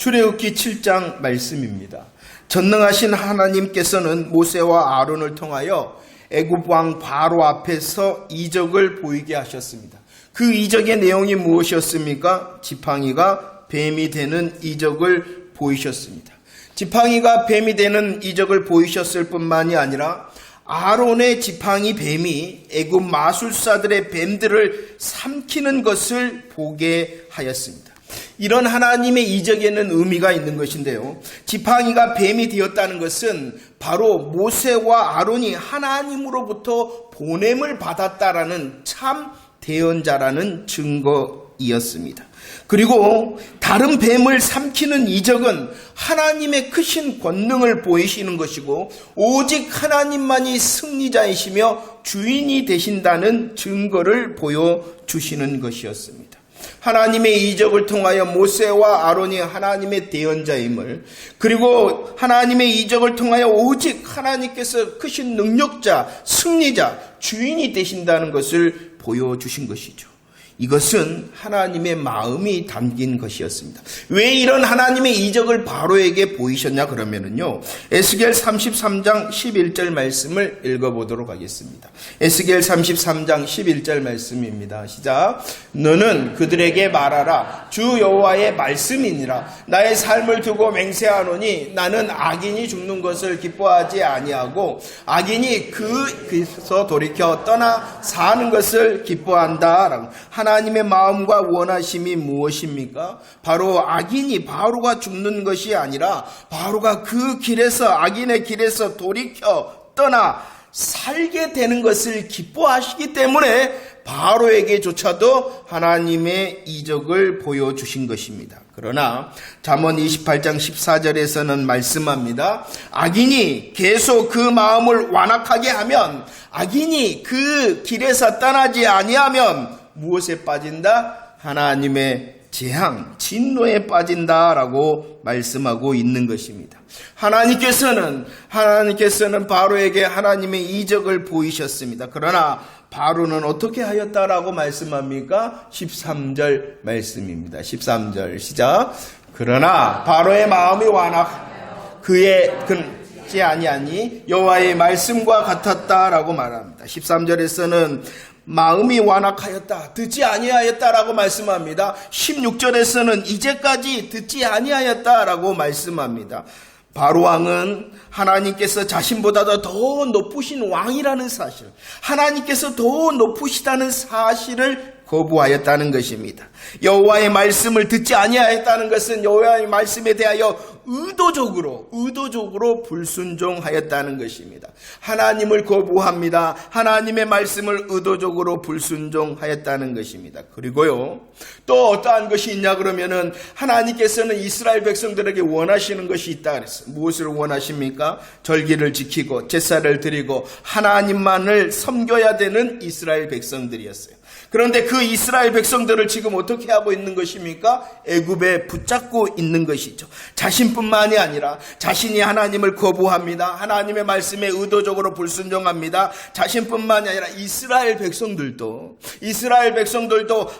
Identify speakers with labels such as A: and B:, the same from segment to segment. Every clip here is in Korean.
A: 출애굽기 7장 말씀입니다. 전능하신 하나님께서는 모세와 아론을 통하여 애굽 왕 바로 앞에서 이적을 보이게 하셨습니다. 그 이적의 내용이 무엇이었습니까? 지팡이가 뱀이 되는 이적을 보이셨습니다. 지팡이가 뱀이 되는 이적을 보이셨을 뿐만이 아니라 아론의 지팡이 뱀이 애굽 마술사들의 뱀들을 삼키는 것을 보게 하였습니다. 이런 하나님의 이적에는 의미가 있는 것인데요. 지팡이가 뱀이 되었다는 것은 바로 모세와 아론이 하나님으로부터 보냄을 받았다라는 참 대언자라는 증거이었습니다. 그리고 다른 뱀을 삼키는 이적은 하나님의 크신 권능을 보이시는 것이고 오직 하나님만이 승리자이시며 주인이 되신다는 증거를 보여주시는 것이었습니다. 하나님의 이적을 통하여 모세와 아론이 하나님의 대언자임을, 그리고 하나님의 이적을 통하여 오직 하나님께서 크신 능력자, 승리자, 주인이 되신다는 것을 보여주신 것이죠. 이것은 하나님의 마음이 담긴 것이었습니다. 왜 이런 하나님의 이적을 바로에게 보이셨냐 그러면은요, 에스겔 33장 11절 말씀을 읽어보도록 하겠습니다. 에스겔 33장 11절 말씀입니다. 시작. 너는 그들에게 말하라. 주 여호와의 말씀이니라. 나의 삶을 두고 맹세하노니 나는 악인이 죽는 것을 기뻐하지 아니하고 악인이 그에서 돌이켜 떠나 사는 것을 기뻐한다. 하나님의 마음과 원하심이 무엇입니까? 바로 악인이 바로가 죽는 것이 아니라 바로가 그 길에서, 악인의 길에서 돌이켜 떠나 살게 되는 것을 기뻐하시기 때문에 바로에게조차도 하나님의 이적을 보여주신 것입니다. 그러나 잠언 28장 14절에서는 말씀합니다. 악인이 계속 그 마음을 완악하게 하면, 악인이 그 길에서 떠나지 아니하면 무엇에 빠진다? 하나님의 재앙, 진노에 빠진다라고 말씀하고 있는 것입니다. 하나님께서는 바로에게 하나님의 이적을 보이셨습니다. 그러나 바로는 어떻게 하였다라고 말씀합니까? 13절 말씀입니다. 13절 시작. 그러나 바로의 마음이 그의 끊지 아니하니 여호와의 말씀과 같았다라고 말합니다. 13절에서는 마음이 완악하였다, 듣지 아니하였다라고 말씀합니다. 16절에서는 이제까지 듣지 아니하였다라고 말씀합니다. 바로 왕은 하나님께서 자신보다도 더 높으신 왕이라는 사실, 하나님께서 더 높으시다는 사실을 거부하였다는 것입니다. 여호와의 말씀을 듣지 아니하였다는 것은 여호와의 말씀에 대하여 의도적으로 불순종하였다는 것입니다. 하나님을 거부합니다. 하나님의 말씀을 의도적으로 불순종하였다는 것입니다. 그리고요, 또 어떠한 것이 있냐 그러면은 하나님께서는 이스라엘 백성들에게 원하시는 것이 있다 그랬어요. 무엇을 원하십니까? 절기를 지키고 제사를 드리고 하나님만을 섬겨야 되는 이스라엘 백성들이었어요. 그런데 그 이스라엘 백성들을 지금 어떻게 하고 있는 것입니까? 애굽에 붙잡고 있는 것이죠. 자신뿐만이 아니라 자신이 하나님을 거부합니다. 하나님의 말씀에 의도적으로 불순종합니다. 자신뿐만이 아니라 이스라엘 백성들도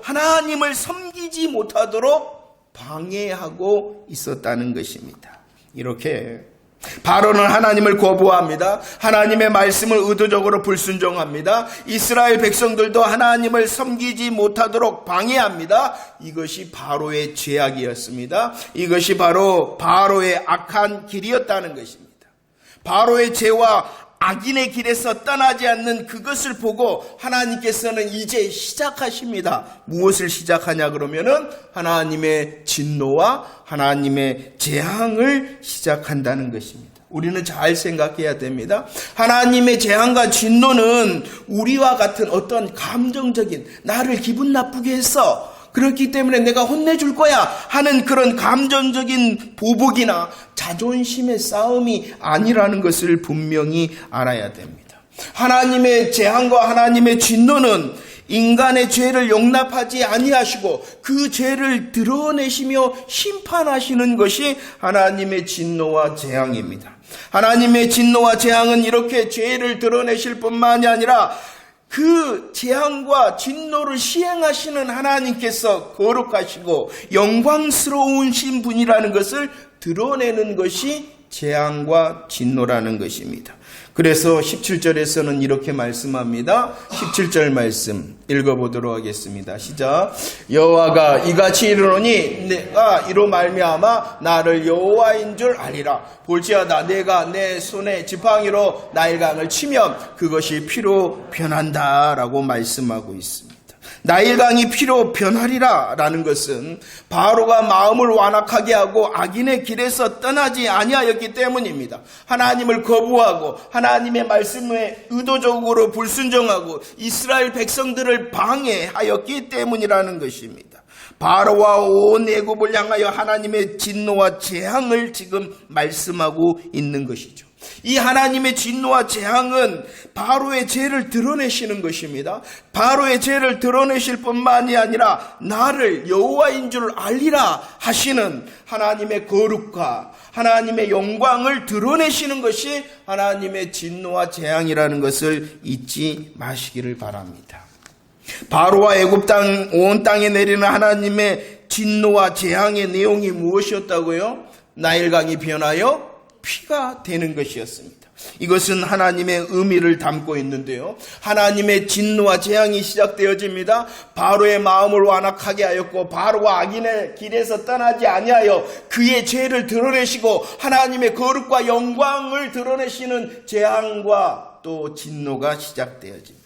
A: 하나님을 섬기지 못하도록 방해하고 있었다는 것입니다. 이렇게 바로는 하나님을 거부합니다. 하나님의 말씀을 의도적으로 불순종합니다. 이스라엘 백성들도 하나님을 섬기지 못하도록 방해합니다. 이것이 바로의 죄악이었습니다. 이것이 바로 바로의 악한 길이었다는 것입니다. 바로의 죄와 악인의 길에서 떠나지 않는 그것을 보고 하나님께서는 이제 시작하십니다. 무엇을 시작하냐 그러면은 하나님의 진노와 하나님의 재앙을 시작한다는 것입니다. 우리는 잘 생각해야 됩니다. 하나님의 재앙과 진노는 우리와 같은 어떤 감정적인, 나를 기분 나쁘게 했어, 그렇기 때문에 내가 혼내줄 거야 하는 그런 감정적인 보복이나 자존심의 싸움이 아니라는 것을 분명히 알아야 됩니다. 하나님의 재앙과 하나님의 진노는 인간의 죄를 용납하지 아니하시고 그 죄를 드러내시며 심판하시는 것이 하나님의 진노와 재앙입니다. 하나님의 진노와 재앙은 이렇게 죄를 드러내실 뿐만이 아니라 그 재앙과 진노를 시행하시는 하나님께서 거룩하시고 영광스러우신 분이라는 것을 드러내는 것이 재앙과 진노라는 것입니다. 그래서 17절에서는 이렇게 말씀합니다. 17절 말씀 읽어보도록 하겠습니다. 시작. 여호와가 이같이 이르노니 내가 이로 말미암아 나를 여호와인 줄 알리라. 볼지어다 내가 내 손에 지팡이로 나일강을 치면 그것이 피로 변한다 라고 말씀하고 있습니다. 나일강이 피로 변하리라 라는 것은 바로가 마음을 완악하게 하고 악인의 길에서 떠나지 아니하였기 때문입니다. 하나님을 거부하고 하나님의 말씀에 의도적으로 불순종하고 이스라엘 백성들을 방해하였기 때문이라는 것입니다. 바로와 온 애굽을 향하여 하나님의 진노와 재앙을 지금 말씀하고 있는 것이죠. 이 하나님의 진노와 재앙은 바로의 죄를 드러내시는 것입니다. 바로의 죄를 드러내실 뿐만이 아니라 나를 여호와인 줄 알리라 하시는 하나님의 거룩과 하나님의 영광을 드러내시는 것이 하나님의 진노와 재앙이라는 것을 잊지 마시기를 바랍니다. 바로와 애굽 땅 온 땅에 내리는 하나님의 진노와 재앙의 내용이 무엇이었다고요? 나일강이 변하여 피가 되는 것이었습니다. 이것은 하나님의 의미를 담고 있는데요. 하나님의 진노와 재앙이 시작되어집니다. 바로의 마음을 완악하게 하였고 바로가 악인의 길에서 떠나지 아니하여 그의 죄를 드러내시고 하나님의 거룩과 영광을 드러내시는 재앙과 또 진노가 시작되어집니다.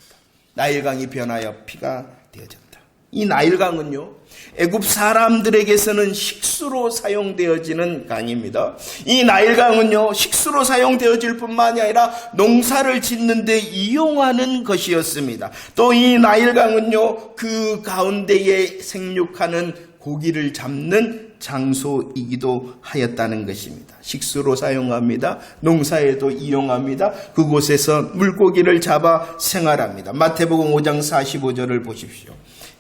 A: 나일강이 변하여 피가 되어졌다. 이 나일강은요, 애굽 사람들에게서는 식수로 사용되어지는 강입니다. 이 나일강은요, 식수로 사용되어질 뿐만이 아니라 농사를 짓는 데 이용하는 것이었습니다. 또 이 나일강은요, 그 가운데에 생육하는 고기를 잡는 장소이기도 하였다는 것입니다. 식수로 사용합니다. 농사에도 이용합니다. 그곳에서 물고기를 잡아 생활합니다. 마태복음 5장 45절을 보십시오.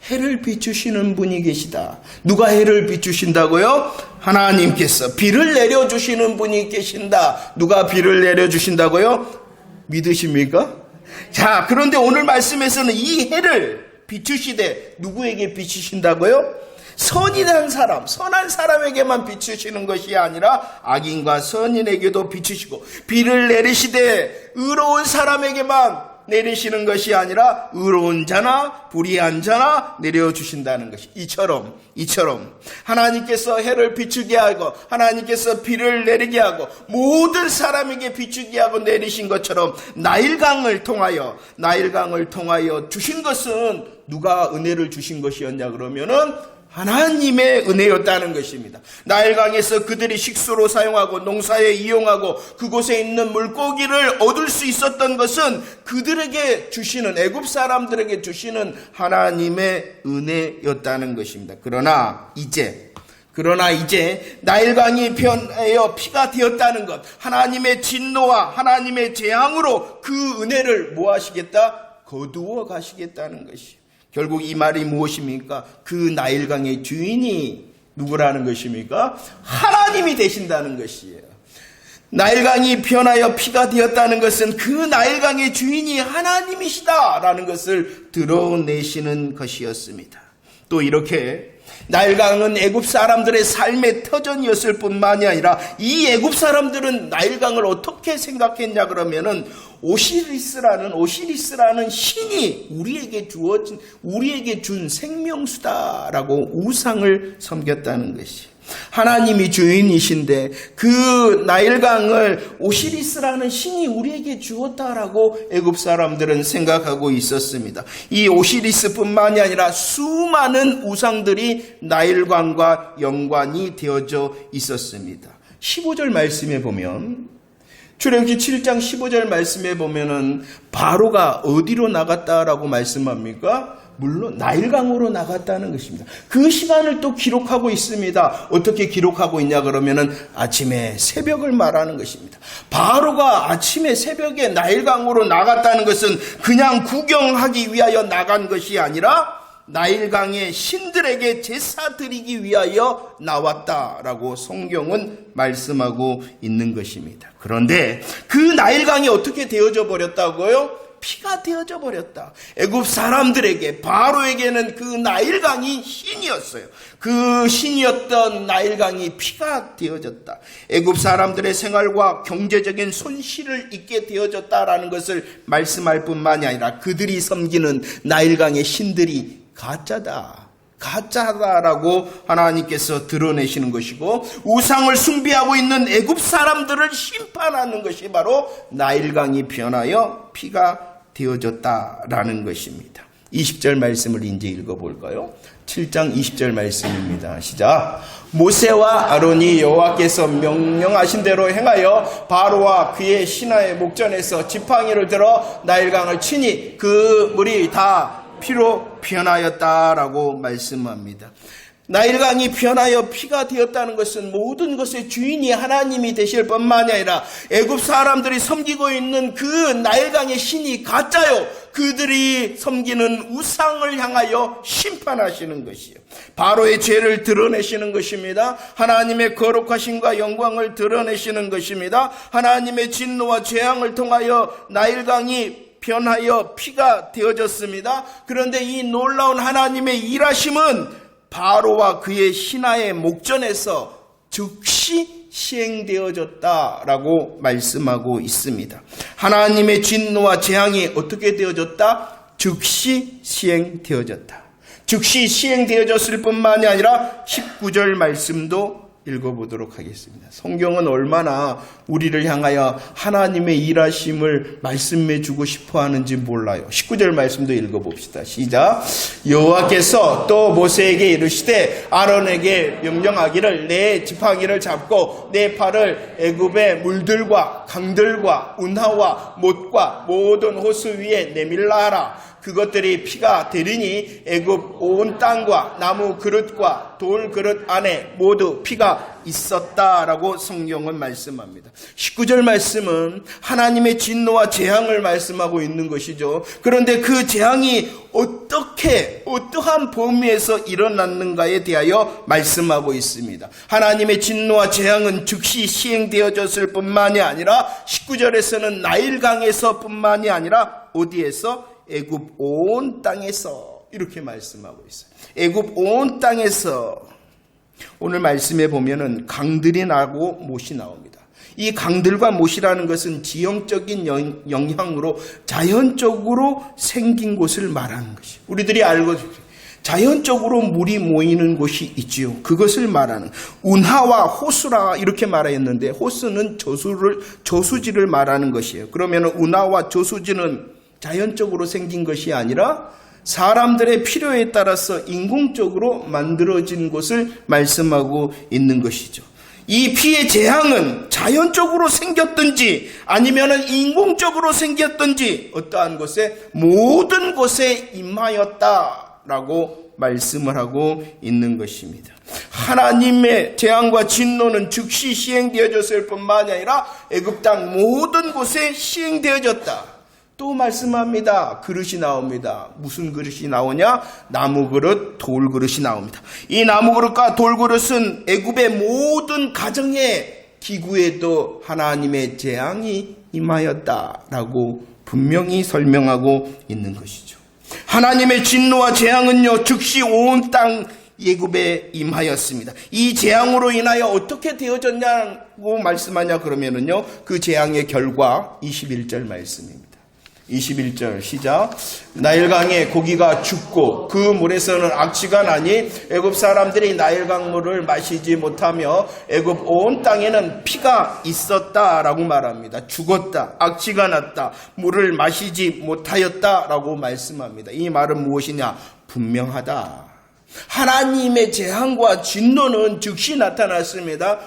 A: 해를 비추시는 분이 계시다. 누가 해를 비추신다고요? 하나님께서. 비를 내려주시는 분이 계신다. 누가 비를 내려주신다고요? 믿으십니까? 자, 그런데 오늘 말씀에서는 이 해를 비추시되 누구에게 비추신다고요? 선한 사람, 선한 사람에게만 비추시는 것이 아니라 악인과 선인에게도 비추시고 비를 내리시되 의로운 사람에게만 내리시는 것이 아니라 의로운 자나 불의한 자나 내려주신다는 것이 이처럼 하나님께서 해를 비추게 하고 하나님께서 비를 내리게 하고 모든 사람에게 비추게 하고 내리신 것처럼 나일강을 통하여 주신 것은 누가 은혜를 주신 것이었냐 그러면은 하나님의 은혜였다는 것입니다. 나일강에서 그들이 식수로 사용하고 농사에 이용하고 그곳에 있는 물고기를 얻을 수 있었던 것은 그들에게 주시는 애굽 사람들에게 주시는 하나님의 은혜였다는 것입니다. 그러나 이제 나일강이 변하여 피가 되었다는 것, 하나님의 진노와 하나님의 재앙으로 그 은혜를 뭐 하시겠다? 거두어 가시겠다는 것이에요. 결국 이 말이 무엇입니까? 그 나일강의 주인이 누구라는 것입니까? 하나님이 되신다는 것이에요. 나일강이 변하여 피가 되었다는 것은 그 나일강의 주인이 하나님이시다라는 것을 드러내시는 것이었습니다. 또 이렇게 나일강은 애굽 사람들의 삶의 터전이었을 뿐만이 아니라 이 애굽 사람들은 나일강을 어떻게 생각했냐 그러면은 오시리스라는 신이 우리에게 준 생명수다라고 우상을 섬겼다는 것이. 하나님이 주인이신데 그 나일강을 오시리스라는 신이 우리에게 주었다라고 애굽 사람들은 생각하고 있었습니다. 이 오시리스뿐만이 아니라 수많은 우상들이 나일강과 연관이 되어져 있었습니다. 15절 말씀에 보면 출애굽기 7장 15절 말씀에 보면은 바로가 어디로 나갔다라고 말씀합니까? 물론 나일강으로 나갔다는 것입니다. 그 시간을 또 기록하고 있습니다. 어떻게 기록하고 있냐 그러면은 아침에 새벽을 말하는 것입니다. 바로가 아침에 새벽에 나일강으로 나갔다는 것은 그냥 구경하기 위하여 나간 것이 아니라 나일강의 신들에게 제사 드리기 위하여 나왔다라고 성경은 말씀하고 있는 것입니다. 그런데 그 나일강이 어떻게 되어져 버렸다고요? 피가 되어져 버렸다. 애굽 사람들에게, 바로에게는 그 나일강이 신이었어요. 그 신이었던 나일강이 피가 되어졌다. 애굽 사람들의 생활과 경제적인 손실을 입게 되어졌다라는 것을 말씀할 뿐만이 아니라 그들이 섬기는 나일강의 신들이 가짜다라고 하나님께서 드러내시는 것이고, 우상을 숭배하고 있는 애굽 사람들을 심판하는 것이 바로 나일강이 변하여 피가 되어졌다라는 것입니다. 20절 말씀을 이제 읽어볼까요? 7장 20절 말씀입니다. 시작. 모세와 아론이 여호와께서 명령하신 대로 행하여 바로와 그의 신하의 목전에서 지팡이를 들어 나일강을 치니 그 물이 다 피로 변하였다라고 말씀합니다. 나일강이 변하여 피가 되었다는 것은 모든 것의 주인이 하나님이 되실 뿐만이 아니라 애굽 사람들이 섬기고 있는 그 나일강의 신이 가짜요. 그들이 섬기는 우상을 향하여 심판하시는 것이요. 바로의 죄를 드러내시는 것입니다. 하나님의 거룩하심과 영광을 드러내시는 것입니다. 하나님의 진노와 재앙을 통하여 나일강이 변하여 피가 되어졌습니다. 그런데 이 놀라운 하나님의 일하심은 바로와 그의 신하의 목전에서 즉시 시행되어졌다라고 말씀하고 있습니다. 하나님의 진노와 재앙이 어떻게 되어졌다? 즉시 시행되어졌다. 즉시 시행되어졌을 뿐만이 아니라 19절 말씀도 읽어보도록 하겠습니다. 성경은 얼마나 우리를 향하여 하나님의 일하심을 말씀해 주고 싶어 하는지 몰라요. 19절 말씀도 읽어봅시다. 시작. 여호와께서 또 모세에게 이르시되 아론에게 명령하기를 내 지팡이를 잡고 내 팔을 애굽의 물들과 강들과 운하와 못과 모든 호수 위에 내밀라 하라. 그것들이 피가 되리니 애굽 온 땅과 나무 그릇과 돌 그릇 안에 모두 피가 있었다라고 성경은 말씀합니다. 19절 말씀은 하나님의 진노와 재앙을 말씀하고 있는 것이죠. 그런데 그 재앙이 어떠한 범위에서 일어났는가에 대하여 말씀하고 있습니다. 하나님의 진노와 재앙은 즉시 시행되어졌을 뿐만이 아니라 19절에서는 나일강에서 뿐만이 아니라 어디에서? 애굽 온 땅에서 이렇게 말씀하고 있어요. 애굽 온 땅에서. 오늘 말씀에 보면은 강들이 나고 못이 나옵니다. 이 강들과 못이라는 것은 지형적인 영향으로 자연적으로 생긴 곳을 말하는 것이에요. 우리들이 알고 자연적으로 물이 모이는 곳이 있지요. 그것을 말하는 운하와 호수라 이렇게 말하였는데, 호수는 저수지를 말하는 것이에요. 그러면 운하와 저수지는 자연적으로 생긴 것이 아니라 사람들의 필요에 따라서 인공적으로 만들어진 것을 말씀하고 있는 것이죠. 이 피의 재앙은 자연적으로 생겼든지 아니면 인공적으로 생겼든지 어떠한 곳에 모든 곳에 임하였다라고 말씀을 하고 있는 것입니다. 하나님의 재앙과 진노는 즉시 시행되어졌을 뿐만이 아니라 애굽 땅 모든 곳에 시행되어졌다. 또 말씀합니다. 그릇이 나옵니다. 무슨 그릇이 나오냐? 나무 그릇, 돌 그릇이 나옵니다. 이 나무 그릇과 돌 그릇은 애굽의 모든 가정의 기구에도 하나님의 재앙이 임하였다라고 분명히 설명하고 있는 것이죠. 하나님의 진노와 재앙은요, 즉시 온 땅 애굽에 임하였습니다. 이 재앙으로 인하여 어떻게 되어졌냐고 말씀하냐 그러면은요, 그 재앙의 결과 21절 말씀입니다. 21절 시작. 나일강에 고기가 죽고 그 물에서는 악취가 나니 애굽 사람들이 나일강 물을 마시지 못하며 애굽 온 땅에는 피가 있었다라고 말합니다. 죽었다, 악취가 났다, 물을 마시지 못하였다라고 말씀합니다. 이 말은 무엇이냐? 분명하다. 하나님의 재앙과 진노는 즉시 나타났습니다.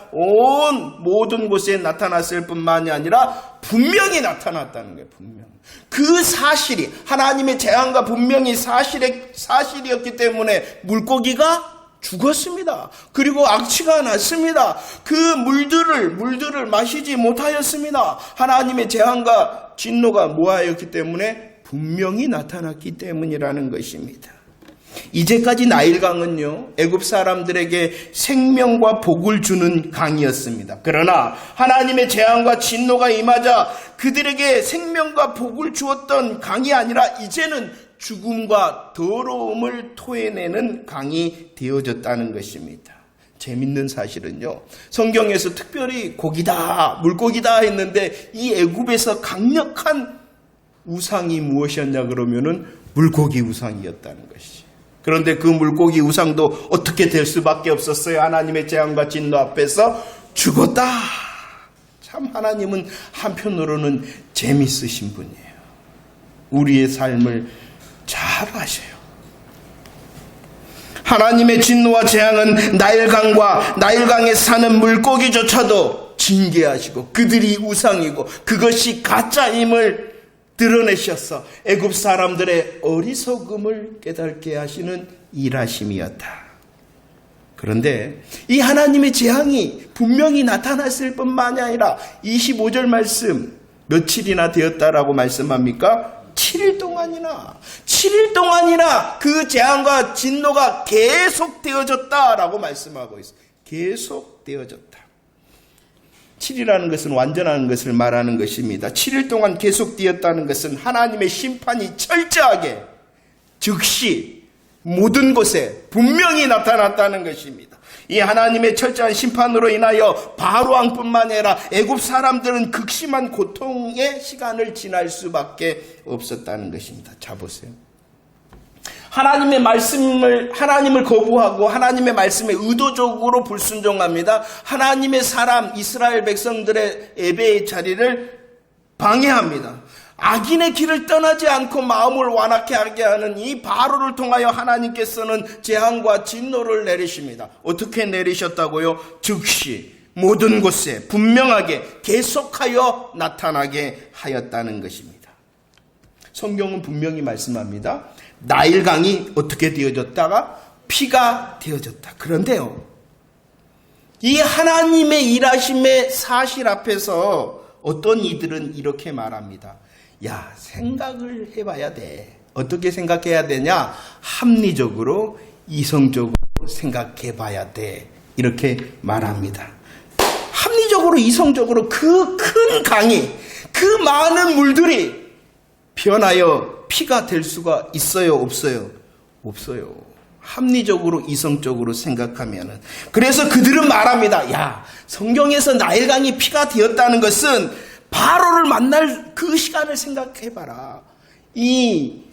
A: 모든 곳에 나타났을 뿐만이 아니라 분명히 나타났다는 거예요. 분명. 그 사실이 하나님의 재앙과 분명히 사실이었기 때문에 물고기가 죽었습니다. 그리고 악취가 났습니다. 그 물들을 마시지 못하였습니다. 하나님의 재앙과 진노가 모하였기 때문에 분명히 나타났기 때문이라는 것입니다. 이제까지 나일강은요, 애굽 사람들에게 생명과 복을 주는 강이었습니다. 그러나 하나님의 재앙과 진노가 임하자 그들에게 생명과 복을 주었던 강이 아니라 이제는 죽음과 더러움을 토해내는 강이 되어졌다는 것입니다. 재밌는 사실은요, 성경에서 특별히 고기다, 물고기다 했는데 이 애굽에서 강력한 우상이 무엇이었냐 그러면은 물고기 우상이었다는 것이죠. 그런데 그 물고기 우상도 어떻게 될 수밖에 없었어요. 하나님의 재앙과 진노 앞에서 죽었다. 참 하나님은 한편으로는 재밌으신 분이에요. 우리의 삶을 잘 아셔요. 하나님의 진노와 재앙은 나일강에 사는 물고기조차도 징계하시고 그들이 우상이고 그것이 가짜임을 드러내셔서 애굽 사람들의 어리석음을 깨닫게 하시는 일하심이었다. 그런데 이 하나님의 재앙이 분명히 나타났을 뿐만이 아니라 25절 말씀 며칠이나 되었다라고 말씀합니까? 7일 동안이나 그 재앙과 진노가 계속되어졌다라고 말씀하고 있어요. 계속되어졌다. 7이라는 것은 완전한 것을 말하는 것입니다. 7일 동안 계속되었다는 것은 하나님의 심판이 철저하게 즉시 모든 곳에 분명히 나타났다는 것입니다. 이 하나님의 철저한 심판으로 인하여 바로왕뿐만 아니라 애굽 사람들은 극심한 고통의 시간을 지날 수밖에 없었다는 것입니다. 자 보세요. 하나님을 거부하고 하나님의 말씀에 의도적으로 불순종합니다. 하나님의 사람 이스라엘 백성들의 예배의 자리를 방해합니다. 악인의 길을 떠나지 않고 마음을 완악해 하게 하는 이 바로를 통하여 하나님께서는 재앙과 진노를 내리십니다. 어떻게 내리셨다고요? 즉시 모든 곳에 분명하게 계속하여 나타나게 하였다는 것입니다. 성경은 분명히 말씀합니다. 나일강이 어떻게 되어졌다가 피가 되어졌다. 그런데요, 이 하나님의 일하심의 사실 앞에서 어떤 이들은 이렇게 말합니다. 야, 생각을 해봐야 돼. 어떻게 생각해야 되냐? 합리적으로, 이성적으로 생각해봐야 돼. 이렇게 말합니다. 합리적으로, 이성적으로 그 큰 강이, 그 많은 물들이 변하여 피가 될 수가 있어요? 없어요? 없어요. 합리적으로, 이성적으로 생각하면은. 그래서 그들은 말합니다. 야, 성경에서 나일강이 피가 되었다는 것은 바로를 만날 그 시간을 생각해봐라. 이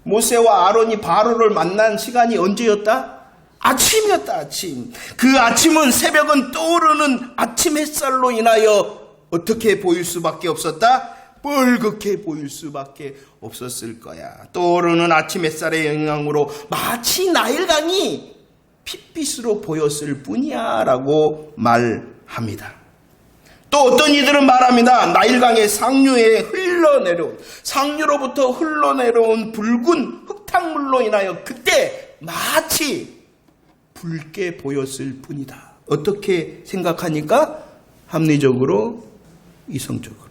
A: 모세와 아론이 바로를 만난 시간이 언제였다? 아침이었다. 아침. 그 아침은 새벽은 떠오르는 아침 햇살로 인하여 어떻게 보일 수밖에 없었다? 뻘겋게 보일 수밖에 없었을 거야. 떠오르는 아침 햇살의 영향으로 마치 나일강이 핏빛으로 보였을 뿐이야 라고 말합니다. 또 어떤 이들은 말합니다. 나일강의 상류로부터 흘러내려온 붉은 흙탕물로 인하여 그때 마치 붉게 보였을 뿐이다. 어떻게 생각하니까? 합리적으로, 이성적으로.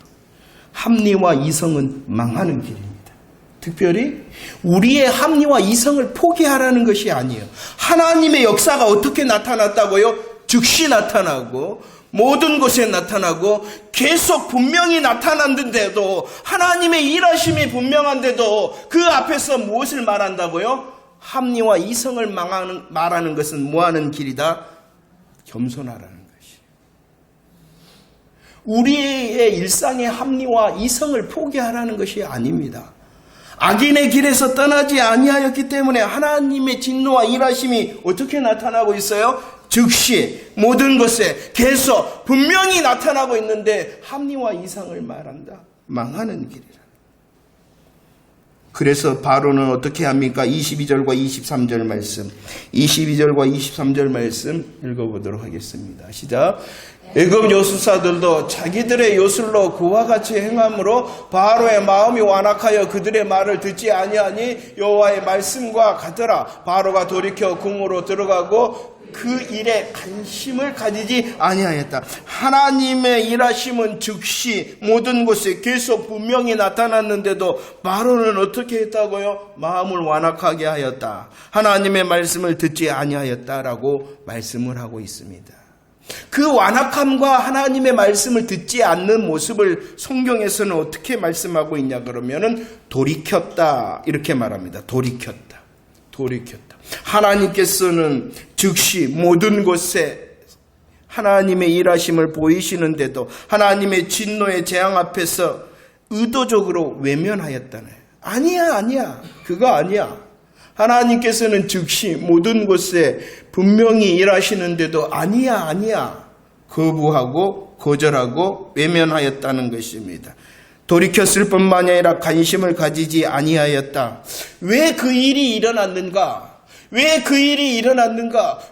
A: 합리와 이성은 망하는 길입니다. 특별히 우리의 합리와 이성을 포기하라는 것이 아니에요. 하나님의 역사가 어떻게 나타났다고요? 즉시 나타나고 모든 곳에 나타나고 계속 분명히 나타났는데도, 하나님의 일하심이 분명한데도 그 앞에서 무엇을 말한다고요? 합리와 이성을 말하는 것은 뭐하는 길이다? 겸손하라는 것이. 우리의 일상의 합리와 이성을 포기하라는 것이 아닙니다. 악인의 길에서 떠나지 아니하였기 때문에 하나님의 진노와 일하심이 어떻게 나타나고 있어요? 즉시 모든 것에 계속 분명히 나타나고 있는데 합리와 이성을 말한다. 망하는 길이라. 그래서 바로는 어떻게 합니까? 22절과 23절 말씀. 22절과 23절 말씀 읽어보도록 하겠습니다. 시작. 애굽 요술사들도 자기들의 요술로 그와 같이 행함으로 바로의 마음이 완악하여 그들의 말을 듣지 아니하니 여호와의 말씀과 같더라. 바로가 돌이켜 궁으로 들어가고 그 일에 관심을 가지지 아니하였다. 하나님의 일하심은 즉시 모든 곳에 계속 분명히 나타났는데도 바로는 어떻게 했다고요? 마음을 완악하게 하였다. 하나님의 말씀을 듣지 아니하였다라고 말씀을 하고 있습니다. 그 완악함과 하나님의 말씀을 듣지 않는 모습을 성경에서는 어떻게 말씀하고 있냐 그러면은 돌이켰다 이렇게 말합니다. 돌이켰다. 하나님께서는 즉시 모든 곳에 하나님의 일하심을 보이시는데도 하나님의 진노의 재앙 앞에서 의도적으로 외면하였다네. 아니야. 그거 아니야. 하나님께서는 즉시 모든 곳에 분명히 일하시는데도 아니야. 거부하고 거절하고 외면하였다는 것입니다. 돌이켰을 뿐만 아니라 관심을 가지지 아니하였다. 왜 그 일이 일어났는가?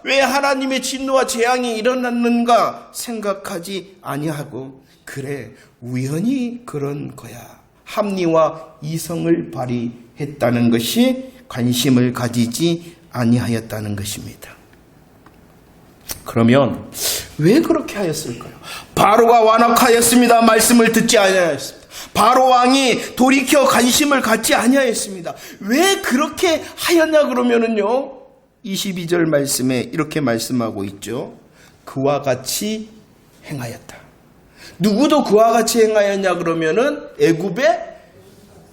A: 왜 하나님의 진노와 재앙이 일어났는가 생각하지 아니하고 그래 우연히 그런 거야. 합리와 이성을 발휘했다는 것이 관심을 가지지 아니하였다는 것입니다. 그러면 왜 그렇게 하였을까요? 바로가 완악하였습니다. 말씀을 듣지 아니하였습니다. 바로 왕이 돌이켜 관심을 갖지 아니하였습니다. 왜 그렇게 하였냐 그러면은요 22절 말씀에 이렇게 말씀하고 있죠. 그와 같이 행하였다. 누구도 그와 같이 행하였냐 그러면은 애굽의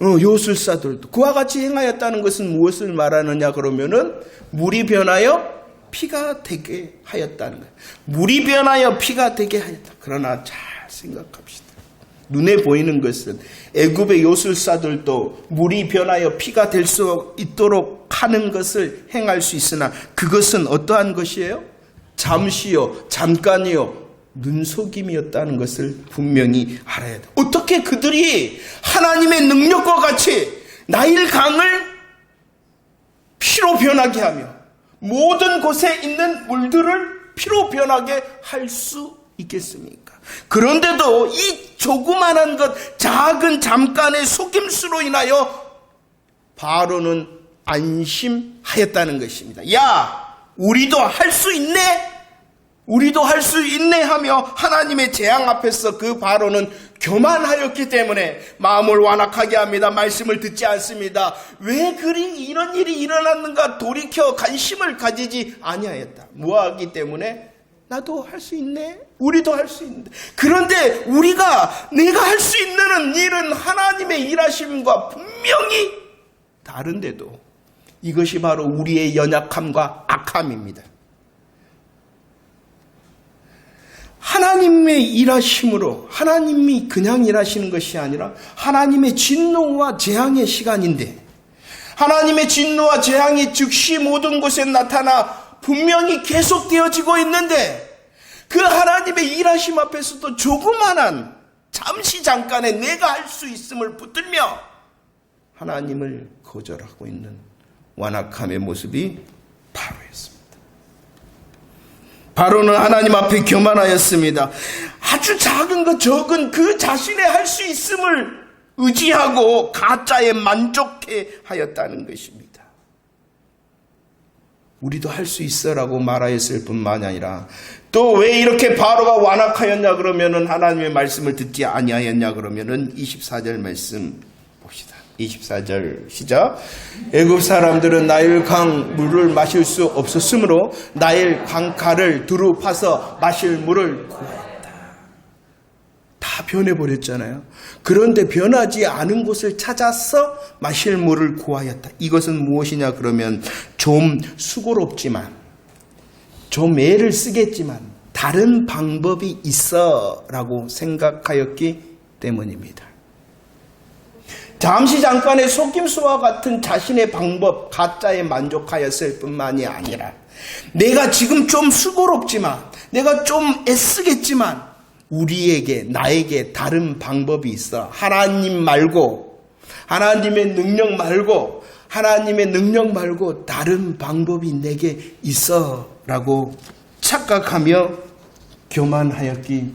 A: 요술사들도 그와 같이 행하였다는 것은 무엇을 말하느냐 그러면은 물이 변하여 피가 되게 하였다는 거예요. 물이 변하여 피가 되게 하였다. 그러나 잘 생각합시다. 눈에 보이는 것은 애굽의 요술사들도 물이 변하여 피가 될 수 있도록 하는 것을 행할 수 있으나 그것은 어떠한 것이에요? 잠깐이요. 눈속임이었다는 것을 분명히 알아야 돼. 어떻게 그들이 하나님의 능력과 같이 나일강을 피로 변하게 하며 모든 곳에 있는 물들을 피로 변하게 할 수 있겠습니까? 그런데도 이 조그만한 것, 작은 잠깐의 속임수로 인하여 바로는 안심하였다는 것입니다. 야, 우리도 할 수 있네 하며 하나님의 재앙 앞에서 그 바로는 교만하였기 때문에 마음을 완악하게 합니다. 말씀을 듣지 않습니다. 왜 이런 일이 일어났는가 돌이켜 관심을 가지지 아니하였다. 무하기 때문에 나도 할 수 있네. 우리도 할 수 있는데. 그런데 내가 할 수 있는 일은 하나님의 일하심과 분명히 다른데도 이것이 바로 우리의 연약함과 악함입니다. 하나님의 일하심으로 하나님이 그냥 일하시는 것이 아니라 하나님의 진노와 재앙의 시간인데 하나님의 진노와 재앙이 즉시 모든 곳에 나타나 분명히 계속되어지고 있는데 그 하나님의 일하심 앞에서도 조그만한 잠깐의 내가 할 수 있음을 붙들며 하나님을 거절하고 있는 완악함의 모습이 바로였습니다. 바로는 하나님 앞에 교만하였습니다. 아주 작은 것 적은 그 자신의 할 수 있음을 의지하고 가짜에 만족해 하였다는 것입니다. 우리도 할 수 있어라고 말하였을 뿐만 아니라 또 왜 이렇게 바로가 완악하였냐 그러면은 하나님의 말씀을 듣지 아니하였냐 그러면은 24절 말씀 봅시다. 24절 시작. 애굽 사람들은 나일강 물을 마실 수 없었으므로 나일 강가를 두루 파서 마실 물을 구하였다. 다 변해버렸잖아요. 그런데 변하지 않은 곳을 찾아서 마실 물을 구하였다. 이것은 무엇이냐 그러면 좀 수고롭지만 좀 애를 쓰겠지만 다른 방법이 있어 라고 생각하였기 때문입니다. 잠깐의 속임수와 같은 자신의 방법, 가짜에 만족하였을 뿐만이 아니라 내가 지금 좀 수고롭지만 내가 좀 애쓰겠지만 나에게 다른 방법이 있어. 하나님 말고 하나님의 능력 말고 다른 방법이 내게 있어 라고 착각하며 교만하였기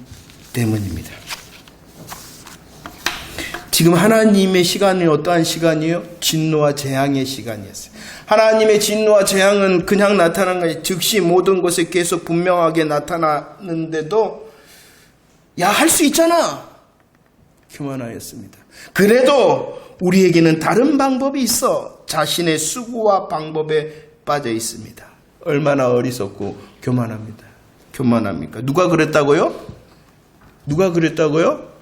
A: 때문입니다. 지금 하나님의 시간이 어떠한 시간이에요? 진노와 재앙의 시간이었어요. 하나님의 진노와 재앙은 그냥 나타난 것이 즉시 모든 곳에 계속 분명하게 나타나는데도 야, 할 수 있잖아. 교만하였습니다. 그래도 우리에게는 다른 방법이 있어. 자신의 수고와 방법에 빠져 있습니다. 얼마나 어리석고 교만합니까? 누가 그랬다고요? 누가 그랬다고요?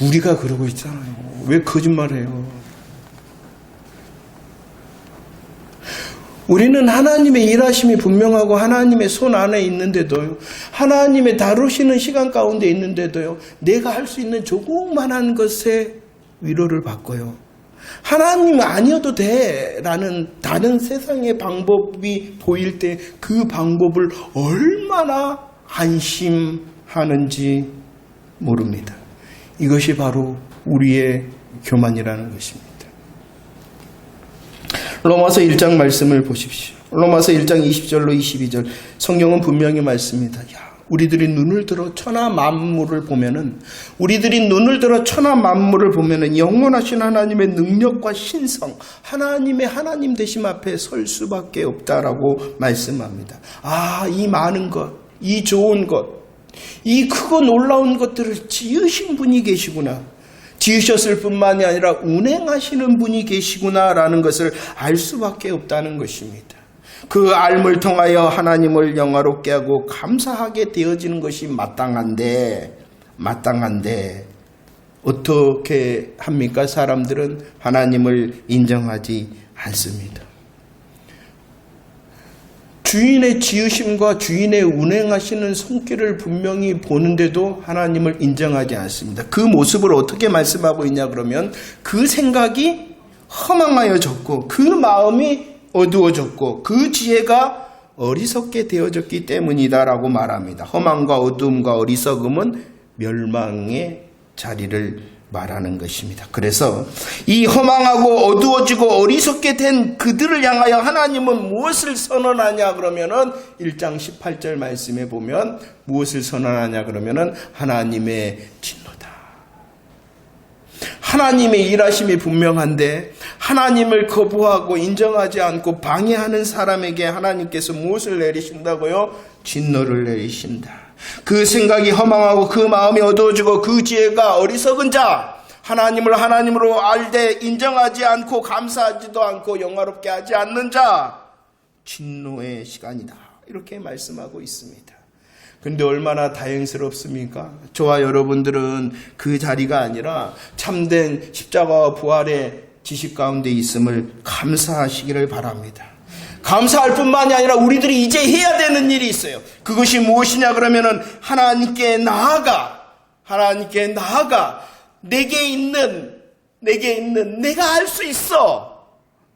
A: 우리가 그러고 있잖아요. 왜 거짓말해요? 우리는 하나님의 일하심이 분명하고 하나님의 손 안에 있는데도요, 하나님의 다루시는 시간 가운데 있는데도요, 내가 할 수 있는 조그만한 것에 위로를 받고요, 하나님 아니어도 돼 라는 다른 세상의 방법이 보일 때 그 방법을 얼마나 안심하는지 모릅니다. 이것이 바로 우리의 교만이라는 것입니다. 로마서 1장 말씀을 보십시오. 로마서 1장 20절로 22절 성경은 분명히 말씀입니다. 우리들이 눈을 들어 천하 만물을 보면은 영원하신 하나님의 능력과 신성, 하나님의 하나님 되심 앞에 설 수밖에 없다라고 말씀합니다. 이 많은 것, 이 좋은 것, 이 크고 놀라운 것들을 지으신 분이 계시구나. 지으셨을 뿐만이 아니라 운행하시는 분이 계시구나라는 것을 알 수밖에 없다는 것입니다. 그 알을 통하여 하나님을 영화롭게 하고 감사하게 되어지는 것이 마땅한데 어떻게 합니까? 사람들은 하나님을 인정하지 않습니다. 주인의 지으심과 주인의 운행하시는 손길을 분명히 보는데도 하나님을 인정하지 않습니다. 그 모습을 어떻게 말씀하고 있냐 그러면 그 생각이 허망하여졌고 그 마음이 어두워졌고 그 지혜가 어리석게 되어졌기 때문이다라고 말합니다. 허망과 어두움과 어리석음은 멸망의 자리를 말하는 것입니다. 그래서 이 허망하고 어두워지고 어리석게 된 그들을 향하여 하나님은 무엇을 선언하냐 그러면은 1장 18절 말씀에 보면 무엇을 선언하냐 그러면은 하나님의 진노다. 하나님의 일하심이 분명한데 하나님을 거부하고 인정하지 않고 방해하는 사람에게 하나님께서 무엇을 내리신다고요? 진노를 내리신다. 그 생각이 허망하고 그 마음이 어두워지고 그 지혜가 어리석은 자, 하나님을 하나님으로 알되 인정하지 않고 감사하지도 않고 영화롭게 하지 않는 자, 진노의 시간이다. 이렇게 말씀하고 있습니다. 근데 얼마나 다행스럽습니까? 저와 여러분들은 그 자리가 아니라 참된 십자가와 부활의 지식 가운데 있음을 감사하시기를 바랍니다. 감사할 뿐만이 아니라 우리들이 이제 해야 되는 일이 있어요. 그것이 무엇이냐 그러면은 하나님께 나아가 내게 있는 내가 할 수 있어,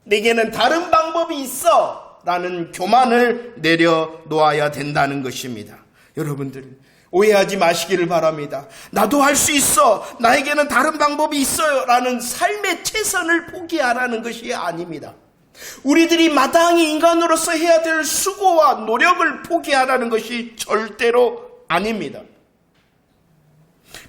A: 내게는 다른 방법이 있어 라는 교만을 내려놓아야 된다는 것입니다. 여러분들 오해하지 마시기를 바랍니다. 나도 할 수 있어, 나에게는 다른 방법이 있어요 라는 삶의 최선을 포기하라는 것이 아닙니다. 우리들이 마땅히 인간으로서 해야 될 수고와 노력을 포기하라는 것이 절대로 아닙니다.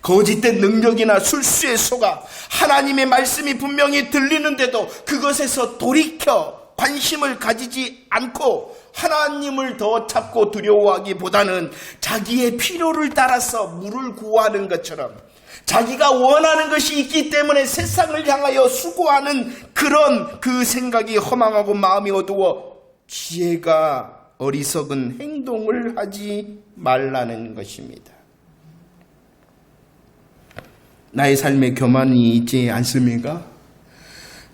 A: 거짓된 능력이나 술수에 속아 하나님의 말씀이 분명히 들리는데도 그것에서 돌이켜 관심을 가지지 않고 하나님을 더 찾고 두려워하기보다는 자기의 필요를 따라서 물을 구하는 것처럼 자기가 원하는 것이 있기 때문에 세상을 향하여 수고하는 그런 그 생각이 허망하고 마음이 어두워 지혜가 어리석은 행동을 하지 말라는 것입니다. 나의 삶에 교만이 있지 않습니까?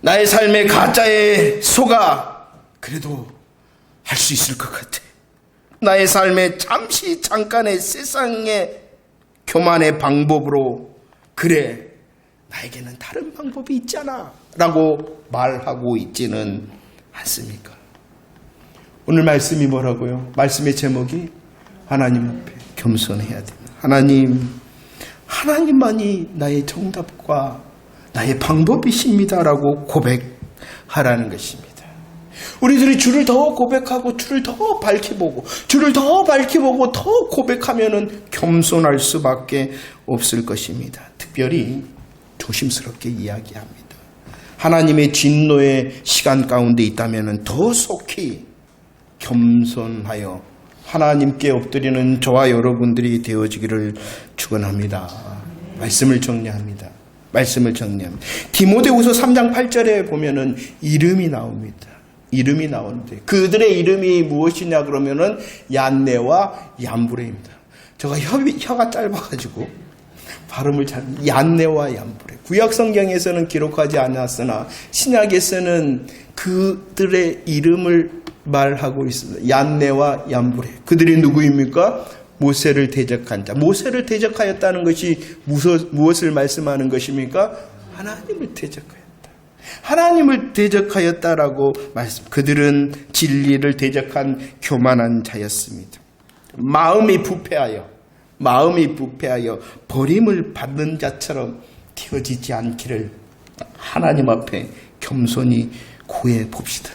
A: 나의 삶에 가짜에 속아 그래도 할 수 있을 것 같아. 나의 삶에 잠깐의 세상의 교만의 방법으로 그래, 나에게는 다른 방법이 있잖아 라고 말하고 있지는 않습니까? 오늘 말씀이 뭐라고요? 말씀의 제목이 하나님 앞에 겸손해야 됩니다. 하나님만이 나의 정답과 나의 방법이십니다 라고 고백하라는 것입니다. 우리들이 주를 더 고백하고 주를 더 밝히보고 더 고백하면은 겸손할 수밖에 없을 것입니다. 특별히 조심스럽게 이야기합니다. 하나님의 진노의 시간 가운데 있다면 더 속히 겸손하여 하나님께 엎드리는 저와 여러분들이 되어지기를 축원합니다. 말씀을 정리합니다. 디모데후서 3장 8절에 보면은 이름이 나옵니다. 이름이 나오는데 그들의 이름이 무엇이냐 그러면은 얀네와 얀브레입니다. 제가 혀가 짧아가지고 발음을 얀네와 얀브레. 구약 성경에서는 기록하지 않았으나 신약에서는 그들의 이름을 말하고 있습니다. 얀네와 얀브레. 그들이 누구입니까? 모세를 대적한 자. 모세를 대적하였다는 것이 무엇을 말씀하는 것입니까? 하나님을 대적하였다. 하나님을 대적하였다라고 말씀. 그들은 진리를 대적한 교만한 자였습니다. 마음이 부패하여 버림을 받는 자처럼 되어지지 않기를 하나님 앞에 겸손히 구해 봅시다.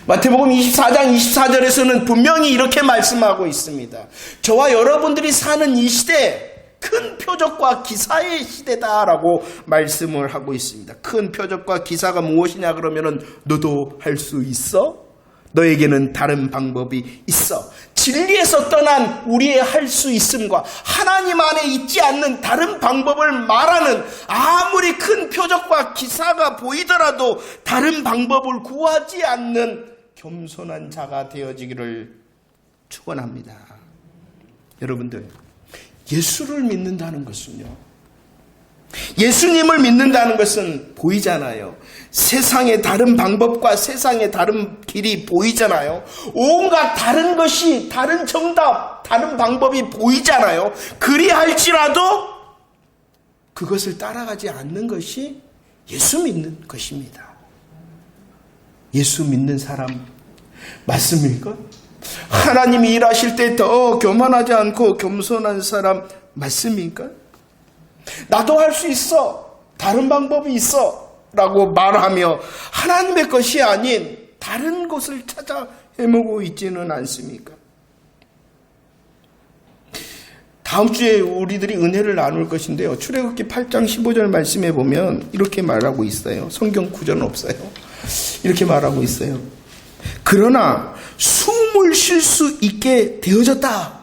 A: 마태복음 24장 24절에서는 분명히 이렇게 말씀하고 있습니다. 저와 여러분들이 사는 이 시대 큰 표적과 기사의 시대다라고 말씀을 하고 있습니다. 큰 표적과 기사가 무엇이냐 그러면은 너도 할 수 있어? 너에게는 다른 방법이 있어. 진리에서 떠난 우리의 할 수 있음과 하나님 안에 있지 않는 다른 방법을 말하는 아무리 큰 표적과 기사가 보이더라도 다른 방법을 구하지 않는 겸손한 자가 되어지기를 축원합니다. 여러분들, 예수를 믿는다는 것은요, 예수님을 믿는다는 것은 보이잖아요. 세상의 다른 방법과 세상의 다른 길이 보이잖아요. 온갖 다른 것이, 다른 정답, 다른 방법이 보이잖아요. 그리할지라도 그것을 따라가지 않는 것이 예수 믿는 것입니다. 예수 믿는 사람 맞습니까? 하나님이 일하실 때 더 교만하지 않고 겸손한 사람 맞습니까? 나도 할 수 있어. 다른 방법이 있어. 라고 말하며 하나님의 것이 아닌 다른 것을 찾아 헤매고 있지는 않습니까? 다음 주에 우리들이 은혜를 나눌 것인데요. 출애굽기 8장 15절 말씀에 보면 이렇게 말하고 있어요. 성경 구절은 없어요. 이렇게 말하고 있어요. 그러나 숨을 쉴 수 있게 되어졌다.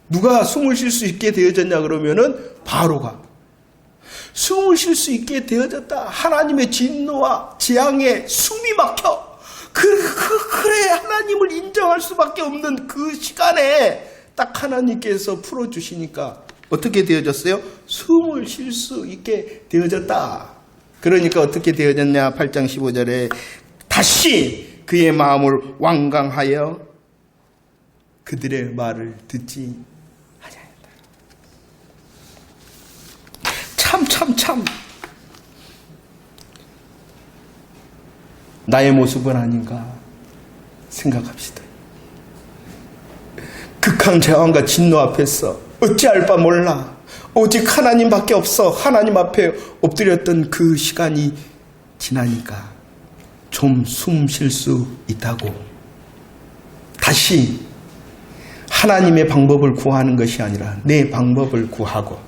A: 누가 숨을 쉴 수 있게 되어졌냐 그러면은 바로가 숨을 쉴 수 있게 되어졌다. 하나님의 진노와 재앙에 숨이 막혀. 그래 하나님을 인정할 수밖에 없는 그 시간에 딱 하나님께서 풀어주시니까 어떻게 되어졌어요? 숨을 쉴 수 있게 되어졌다. 그러니까 어떻게 되어졌냐? 8장 15절에 다시 그의 마음을 완강하여 그들의 말을 듣지 아니하였다. 참 나의 모습은 아닌가 생각합시다. 극한 재앙과 진노 앞에서 어찌할 바 몰라 오직 하나님밖에 없어 하나님 앞에 엎드렸던 그 시간이 지나니까 좀 숨 쉴 수 있다고 다시 하나님의 방법을 구하는 것이 아니라 내 방법을 구하고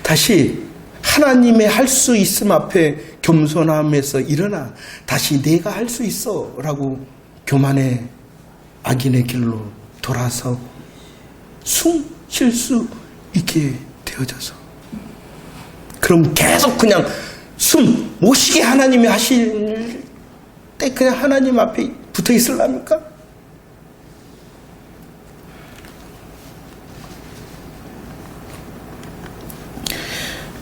A: 다시 하나님의 할 수 있음 앞에 겸손함에서 일어나 다시 내가 할 수 있어 라고 교만의 악인의 길로 돌아서 숨 쉴 수 있게 되어져서 그럼 계속 그냥 숨 못 쉬게 하나님이 하실 때 그냥 하나님 앞에 붙어 있으랍니까?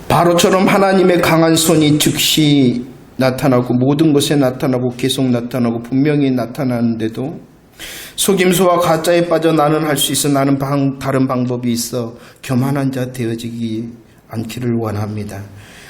A: 바로처럼 하나님의 강한 손이 즉시 나타나고 모든 것에 나타나고 계속 나타나고 분명히 나타나는데도 속임수와 가짜에 빠져 나는 할 수 있어 나는 다른 방법이 있어 교만한 자 되어지기 않기를 원합니다.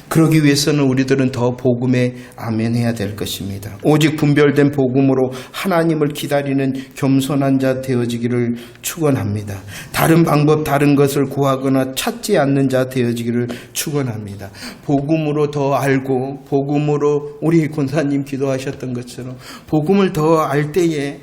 A: 그러기 위해서는 우리들은 더 복음에 아멘해야 될 것입니다. 오직 분별된 복음으로 하나님을 기다리는 겸손한 자 되어지기를 축원합니다. 다른 방법 다른 것을 구하거나 찾지 않는 자 되어지기를 축원합니다. 복음으로 더 알고 복음으로 우리 권사님 기도하셨던 것처럼 복음을 더 알 때에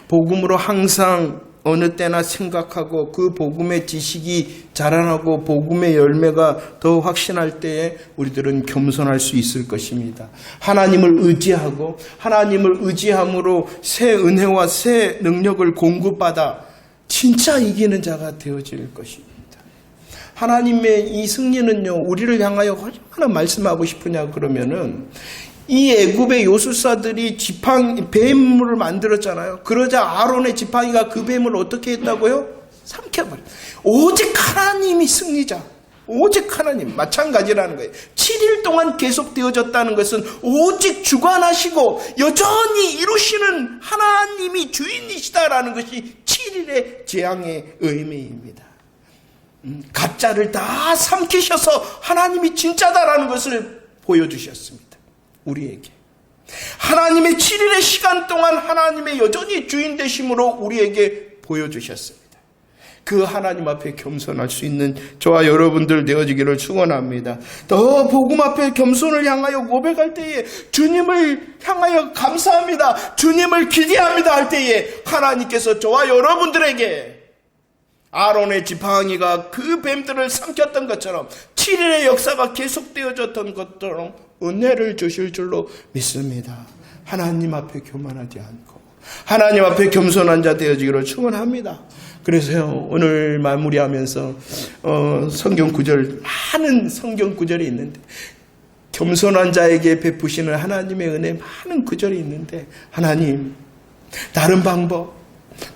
A: 복음으로 항상 어느 때나 생각하고 그 복음의 지식이 자라나고 복음의 열매가 더 확신할 때에 우리들은 겸손할 수 있을 것입니다. 하나님을 의지하고 하나님을 의지함으로 새 은혜와 새 능력을 공급받아 진짜 이기는 자가 되어질 것입니다. 하나님의 이 승리는요, 우리를 향하여 얼마나 말씀하고 싶으냐 그러면은 이 애굽의 요술사들이 뱀을 만들었잖아요. 그러자 아론의 지팡이가 그 뱀을 어떻게 했다고요? 삼켜버려. 오직 하나님이 승리자. 오직 하나님. 마찬가지라는 거예요. 7일 동안 계속되어졌다는 것은 오직 주관하시고 여전히 이루시는 하나님이 주인이시다라는 것이 7일의 재앙의 의미입니다. 가짜를 다 삼키셔서 하나님이 진짜다라는 것을 보여주셨습니다. 우리에게 하나님의 7일의 시간 동안 하나님의 여전히 주인 되심으로 우리에게 보여주셨습니다. 그 하나님 앞에 겸손할 수 있는 저와 여러분들 되어지기를 축원합니다. 더 복음 앞에 겸손을 향하여 고백할 때에 주님을 향하여 감사합니다, 주님을 기대합니다 할 때에 하나님께서 저와 여러분들에게 아론의 지팡이가 그 뱀들을 삼켰던 것처럼 7일의 역사가 계속되어졌던 것처럼 은혜를 주실 줄로 믿습니다. 하나님 앞에 교만하지 않고 하나님 앞에 겸손한 자 되어지기를 축원합니다. 그래서요, 오늘 마무리하면서 성경 구절, 많은 성경 구절이 있는데 겸손한 자에게 베푸시는 하나님의 은혜 많은 구절이 있는데 하나님 다른 방법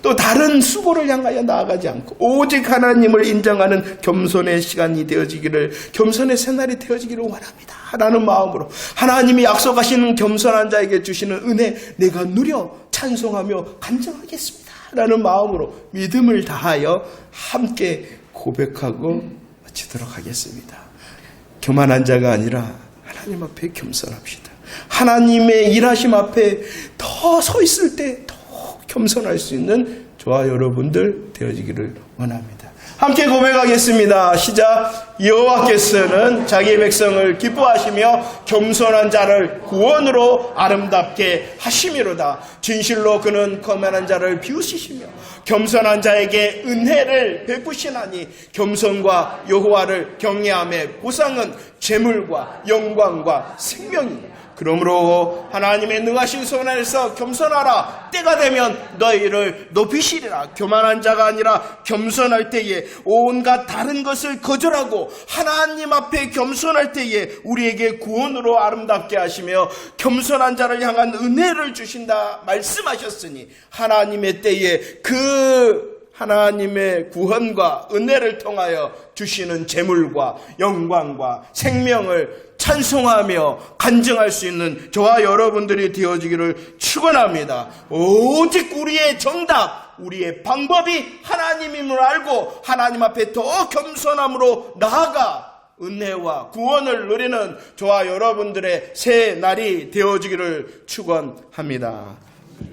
A: 또 다른 수고를 향하여 나아가지 않고 오직 하나님을 인정하는 겸손의 시간이 되어지기를, 겸손의 새날이 되어지기를 원합니다 라는 마음으로 하나님이 약속하시는 겸손한 자에게 주시는 은혜 내가 누려 찬송하며 간증하겠습니다 라는 마음으로 믿음을 다하여 함께 고백하고 마치도록 하겠습니다. 교만한 자가 아니라 하나님 앞에 겸손합시다. 하나님의 일하심 앞에 더 서 있을 때 더 겸손할 수 있는 저와 여러분들 되어지기를 원합니다. 함께 고백하겠습니다. 시작. 여호와께서는 자기 백성을 기뻐하시며 겸손한 자를 구원으로 아름답게 하심이로다. 진실로 그는 거만한 자를 비우시시며 겸손한 자에게 은혜를 베푸시나니 겸손과 여호와를 경외함의 보상은 재물과 영광과 생명이니 그러므로 하나님의 능하신 손 안에서 겸손하라. 때가 되면 너희를 높이시리라. 교만한 자가 아니라 겸손할 때에 온갖 다른 것을 거절하고 하나님 앞에 겸손할 때에 우리에게 구원으로 아름답게 하시며 겸손한 자를 향한 은혜를 주신다 말씀하셨으니 하나님의 때에 그 하나님의 구원과 은혜를 통하여 주시는 재물과 영광과 생명을 찬송하며 간증할 수 있는 저와 여러분들이 되어지기를 축원합니다. 오직 우리의 정답, 우리의 방법이 하나님임을 알고 하나님 앞에 더 겸손함으로 나아가 은혜와 구원을 누리는 저와 여러분들의 새 날이 되어지기를 축원합니다.